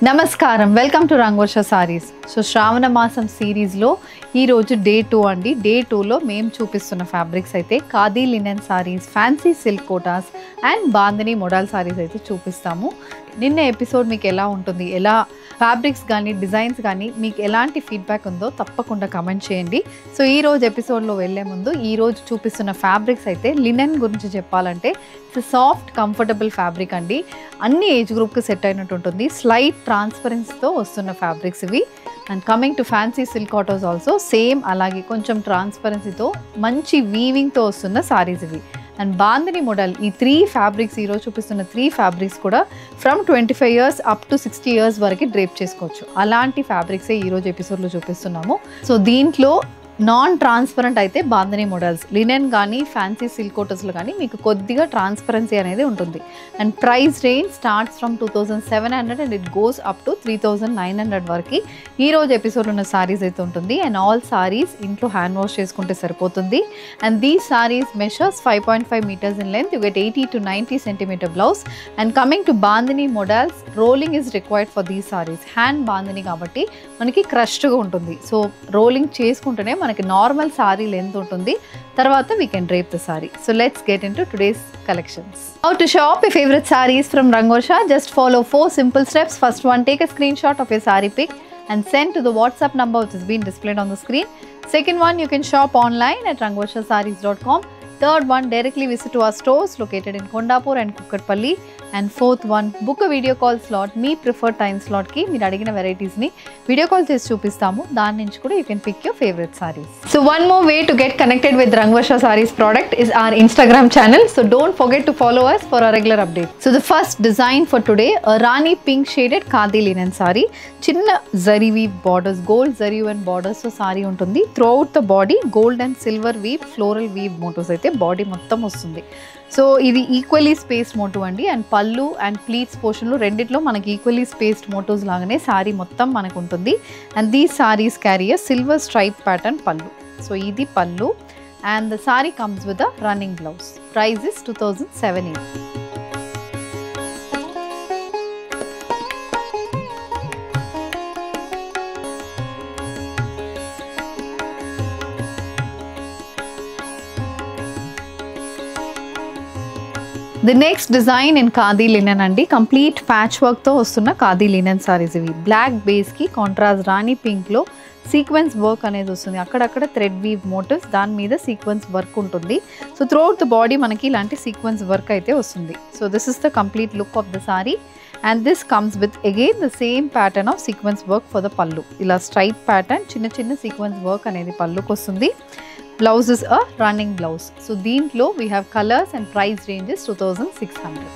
నమస్కారం welcome to Rangavarsha sarees. So Shravana మాసం సిరీస్లో ఈరోజు డే 2 అండి. డే 2లో మేము చూపిస్తున్న ఫ్యాబ్రిక్స్ అయితే khadi linen saris, fancy silk Kotas and bandhani model saris అయితే చూపిస్తాము. నిన్న ఎపిసోడ్ మీకు ఎలా ఉంటుంది, ఎలా ఫ్యాబ్రిక్స్ కానీ డిజైన్స్ కానీ మీకు ఎలాంటి ఫీడ్బ్యాక్ ఉందో తప్పకుండా కమెంట్ చేయండి. సో ఈరోజు ఎపిసోడ్లో వెళ్ళే ముందు ఈరోజు చూపిస్తున్న ఫ్యాబ్రిక్స్ అయితే లినెన్ గురించి చెప్పాలంటే ఇట్స్ సాఫ్ట్ కంఫర్టబుల్ ఫ్యాబ్రిక్ అండి. అన్ని ఏజ్ గ్రూప్కి సెట్ అయినట్టు ఉంటుంది. స్లైట్ ట్రాన్స్పరెన్సీతో వస్తున్న ఫ్యాబ్రిక్స్ ఇవి. And coming to fancy silk cottons also same అలాగే కొంచెం ట్రాన్స్పరెన్సీతో మంచి వీవింగ్తో వస్తున్న సారీస్ ఇవి. అండ్ బాందిని మోడల్ ఈ 3 ఫ్యాబ్రిక్స్ ఈరోజు చూపిస్తున్న 3 ఫ్యాబ్రిక్స్ కూడా from 25 years up to 60 years వరకు డ్రేప్ చేసుకోవచ్చు. అలాంటి ఫ్యాబ్రిక్సే ఈరోజు ఎపిసోడ్లో చూపిస్తున్నాము. సో దీంట్లో నాన్ ట్రాన్స్పరెంట్ అయితే బాందిని మోడల్స్, లినెన్ కానీ ఫ్యాన్సీ సిల్క్ కోటస్లో కానీ మీకు కొద్దిగా ట్రాన్స్పరెన్సీ అనేది ఉంటుంది. And price range starts from 2700 and it goes up to 3900 వరకు ఈరోజు ఎపిసోడ్లో ఉన్న సారీస్ అయితే ఉంటుంది. అండ్ ఆల్ సారీస్ ఇంట్లో హ్యాండ్ వాష్ చేసుకుంటే సరిపోతుంది. And these saris measures 5.5 meters in length. You get 80 to 90 centimeter blouse. And coming to bandhani models, rolling is required for these saris. Hand bandhani కాబట్టి మనకి క్రష్డ్గా ఉంటుంది. సో రోలింగ్ చేసుకుంటేనే మనకి నార్మల్ సారీ లెంత్ ఉంటుంది. తర్వాత we can drape the saree. So let's get into today's collections. How to shop your favorite sarees from Rangorsha? Just follow 4 simple steps. First one, take a screenshot of your saree pic and send to the WhatsApp number which is being displayed on the screen. Second one, you can shop online at rangorshasarees.com. Third one, directly visit to our stores located in Kondapur and Kukatpalli. And fourth one, book a video call slot. Me preferred time slot ki meer adigina varieties ni video call chesi chupistamu. Dani nunchi kuda you can pick your favorite sarees. So one more way to get connected with Rangvarsha Sarees product is our Instagram channel. So don't forget to follow us for our regular updates. So the first design for today, a Rani pink shaded khadi linen saree. Chinna zari weave borders, gold zari and borders so saree untundi. Throughout the body gold and silver weave, floral weave motifs aithe body మొత్తం వస్తుంది. So ఇది equally spaced motive అండి. And పళ్ళు and pleats పోర్షన్లో రెండిట్లో మనకి equally spaced motifs లాగానే sorry మొత్తం మనకు ఉంటుంది. And these sarees carry a silver stripe pattern పళ్ళు. సో ఇది పళ్ళు and the sorry comes with a running blouse. Price is 2780. The next design in khadi linen అండి. కంప్లీట్ ప్యాచ్ వర్క్తో వస్తున్న ఖాదీ లినెన్ సారీస్ ఇవి. బ్లాక్ బేస్కి కాంట్రాస్ట్ రాణి పింక్లో సీక్వెన్స్ వర్క్ అనేది వస్తుంది. అక్కడక్కడ థ్రెడ్ వీవ్ మోటివ్స్, దాని మీద సీక్వెన్స్ వర్క్ ఉంటుంది. సో త్రూఅవుట్ ద బాడీ మనకి ఇలాంటి సీక్వెన్స్ వర్క్ అయితే వస్తుంది. So this is the complete look of the saree. And this comes with again the same pattern of sequence work for the పళ్ళు. ఇలా stripe pattern చిన్న చిన్న sequence work అనేది పళ్ళుకి వస్తుంది. Blouse is a running blouse. So deentlo we have colors and price ranges 2600.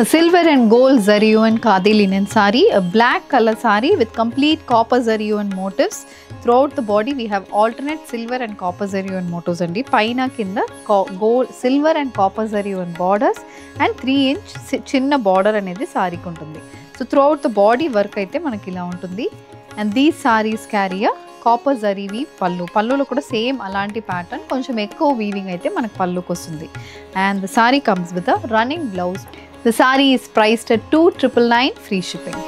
A silver and gold zari and khadi linen saree, a black color saree with complete copper zari and motifs. Throughout the body we have alternate silver and copper zari and motifs andi. Paina kinda gold, silver and copper zari and borders and 3-inch chinna border anedi saree ku untundi. So throughout the body work aithe manaki ila untundi. And these sarees carry a copper zari weave pallu. పళ్ళులో కూడా same అలాంటి pattern, కొంచెం ఎక్కువ weaving అయితే మనకు పళ్ళుకి వస్తుంది. And the sorry comes with a running blouse. The sorry is priced at 2999 free shipping.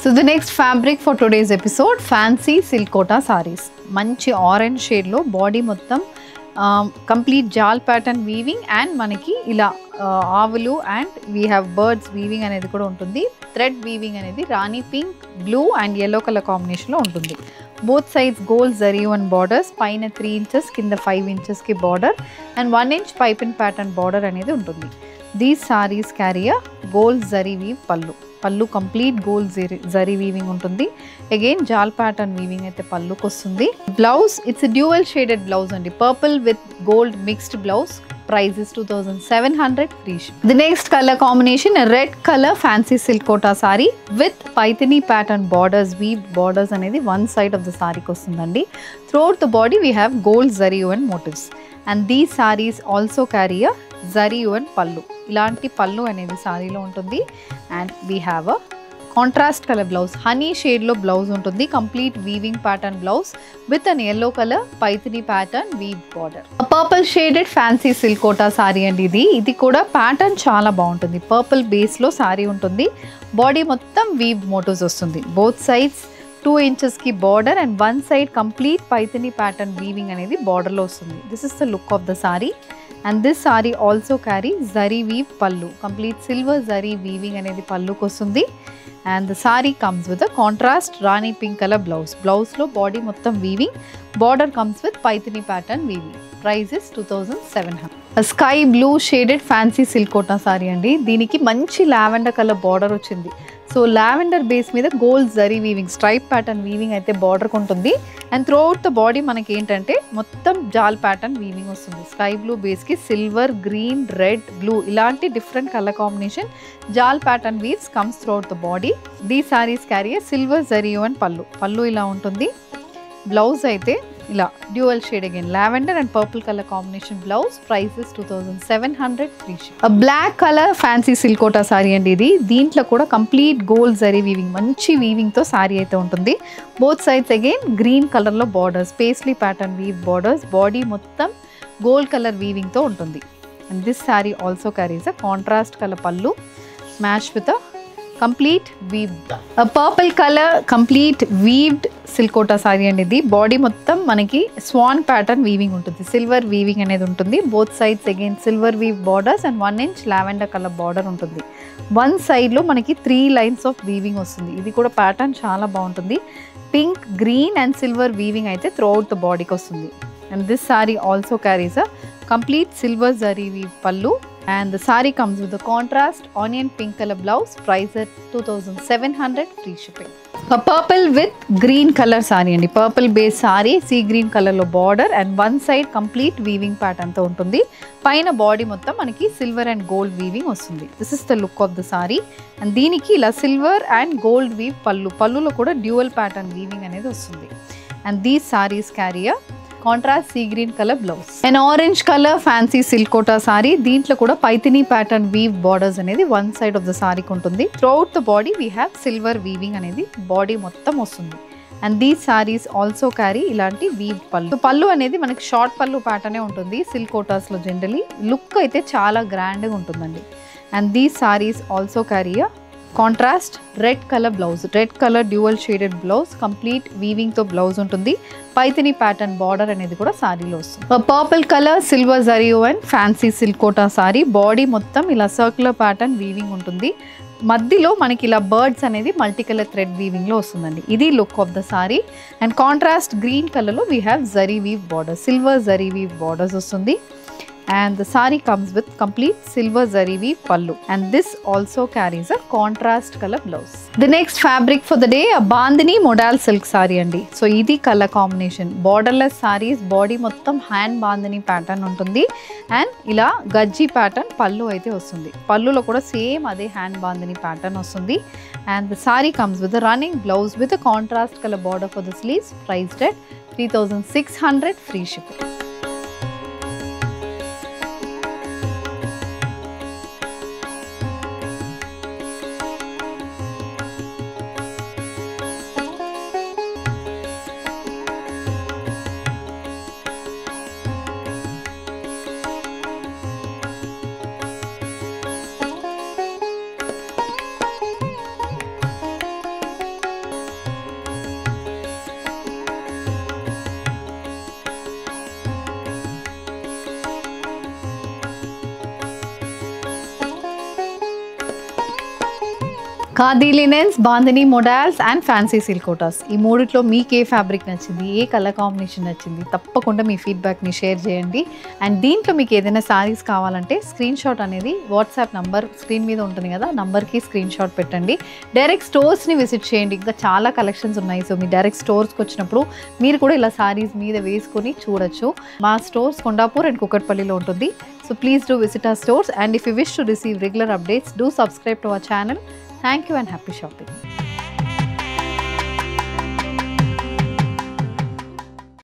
So the next fabric for today's episode, fancy silk kota sarees. మంచి ఆరెంజ్ షేడ్లో బాడీ మొత్తం complete jaal pattern weaving and మనకి ఇలా ఆవులు and we have birds weaving అనేది కూడా ఉంటుంది. Thread weaving అనేది rani pink, blue and yellow colour కాంబినేషన్లో ఉంటుంది. Both sides gold zari and borders, పైన 3 inches కింద 5 inchesకి border and 1 inch pipe and pattern border అనేది ఉంటుంది. These sarees carry a gold zari weave pallu. Pallu complete gold zari weaving ఉంటుంది. అగైన్ జాల్ ప్యాటర్న్ వీవింగ్ అయితే పళ్ళుకి వస్తుంది. Blouse it's dual shaded blouse అండి, purple with gold mixed blouse. Price is 2700 free ship. The next color combination, a red color fancy silk kota saree with paithani pattern borders, weaved borders anedi one side of the saree ki ostundandi. Throughout the body we have gold zari woven motifs, and these sarees also carry a zari woven pallu. Ilanti pallu anedi saree lo untundi, and we have a contrast colour blouse, honey షేడ్లో blouse ఉంటుంది. Complete weaving pattern blouse with an yellow colour Paithani pattern weave border. Purple shaded fancy silk quota saree అండి ఇది కూడా pattern చాలా బాగుంటుంది. Purple బేస్లో sorry ఉంటుంది. Body మొత్తం వీవ్ మోటివ్స్ వస్తుంది. బోత్ సైడ్స్ 2 ఇంచెస్కి border and one side complete Paithani pattern weaving అనేది బార్డర్లో వస్తుంది. This is the look of the saree. And this saree also carries zari weave pallu, complete silver zari weaving అనేది పళ్ళుకి వస్తుంది. And the saree comes with a contrast rani pink color blouse. Blouse లో body మొత్తం weaving, border comes with paithani pattern weaving. Price is 2700. A sky blue shaded fancy silk kota saree అండి. దీనికి మంచి lavender colour border వచ్చింది. So lavender base మీద gold zari weaving, stripe pattern weaving అయితే బార్డర్కి ఉంటుంది. And throughout the body మనకి ఏంటంటే మొత్తం జాల్ ప్యాటర్న్ వీవింగ్ వస్తుంది. స్కై బ్లూ బేస్కి సిల్వర్, గ్రీన్, రెడ్, బ్లూ ఇలాంటి different colour combination jaal pattern weaves comes throughout the body. The sarees carry silver zari and pallu ఇలా ఉంటుంది. బ్లౌజ్ అయితే ఇలా dual shade again lavender and purple colour combination blouse. Price is 2700 free ship. Black colour fancy silk quota saree అండి దీంట్లో కూడా complete gold zari weaving, మంచి వీవింగ్తో saree అయితే ఉంటుంది. బోత్ సైడ్స్ అగైన్ గ్రీన్ కలర్లో borders, paisley pattern weave borders, body మొత్తం gold colour వీవింగ్తో ఉంటుంది. And this saree also carries a contrast colour pallu match with a complete weaved purple colour complete weaved silk quota saree అనేది body మొత్తం మనకి swan pattern weaving ఉంటుంది. Silver weaving అనేది ఉంటుంది. Both sides again silver weave borders and 1 inch lavender colour border ఉంటుంది. One సైడ్లో మనకి 3 lines of weaving వస్తుంది. ఇది కూడా ప్యాటర్న్ చాలా బాగుంటుంది. Pink, green and silver weaving అయితే త్రూ అవుట్ ద బాడీకి వస్తుంది. And this saree also carries a complete silver zari weave pallu, and the saree comes with a contrast onion pink color blouse. Price at 2700 free shipping. A purple with green color saree andi, purple base saree sea green color lo border and one side complete weaving pattern tho untundi. Paina body mottam manaki silver and gold weaving vastundi. This is the look of the saree, and deeniki ila silver and gold weave pallu lo kuda dual pattern weaving anedi vastundi. And these sarees carry a contrast sea green colour blouse. And orange colour fancy silk quota saree, దీంట్లో కూడా Paithani pattern weave borders అనేది one side of the సారీకి ఉంటుంది. Throughout the body we have silver weaving అనేది body మొత్తం వస్తుంది. And these sarees also carry ఇలాంటి weave pallu అనేది మనకి షార్ట్ పళ్ళు ప్యాటర్నే ఉంటుంది సిల్క్ కోటాస్లో. జనరలీ లుక్ అయితే చాలా గ్రాండ్గా ఉంటుందండి. And these sarees also carry a contrast red colour blouse, red colour dual shaded blouse, complete weaving తో బ్లౌజ్ ఉంటుంది. పైథినీ ప్యాటర్న్ బార్డర్ అనేది కూడా సారీలో వస్తుంది. Purple colour silver zari and fancy silk quota saree, body మొత్తం ఇలా సర్క్యులర్ ప్యాటర్న్ వీవింగ్ ఉంటుంది. మధ్యలో మనకి ఇలా బర్డ్స్ అనేది మల్టీ కలర్ థ్రెడ్ వీవింగ్ లో వస్తుందండి. ఇది look of the saree. And contrast green colour లో we have zari weave border, silver zari weave borders వస్తుంది. And the saree comes with complete silver zari weave pallu, and this also carries a contrast color blouse. The next fabric for the day, a bandhani modal silk saree andi. So idi color combination, borderless sarees, body mottam hand bandhani pattern untundi, and ila gajji pattern pallu aithe vastundi. Pallu lo kuda same ade hand bandhani pattern vastundi. And the saree comes with a running blouse with a contrast color border for the sleeves. Priced at 3600 free shipping. Khadi linens, bandhani models and fancy silk Kotas. ఈ మూడిట్లో మీకు ఏ fabric నచ్చింది, ఏ colour combination నచ్చింది, తప్పకుండా మీ ఫీడ్బ్యాక్ని share చేయండి. And దీంట్లో మీకు ఏదైనా శారీస్ కావాలంటే స్క్రీన్ షాట్ అనేది వాట్సాప్ నంబర్ స్క్రీన్ మీద ఉంటుంది కదా, నంబర్కి స్క్రీన్ షాట్ పెట్టండి. డైరెక్ట్ స్టోర్స్ని విజిట్ చేయండి, ఇంకా చాలా కలెక్షన్స్ ఉన్నాయి. సో మీ డైరెక్ట్ స్టోర్స్కి వచ్చినప్పుడు మీరు కూడా ఇలా శారీస్ మీద వేసుకొని చూడొచ్చు. మా స్టోర్స్ కొండాపూర్ అండ్ కుకట్పల్లిలో ఉంటుంది. So please do visit our stores, and if you wish to receive regular updates, do subscribe to our channel. Thank you and happy shopping.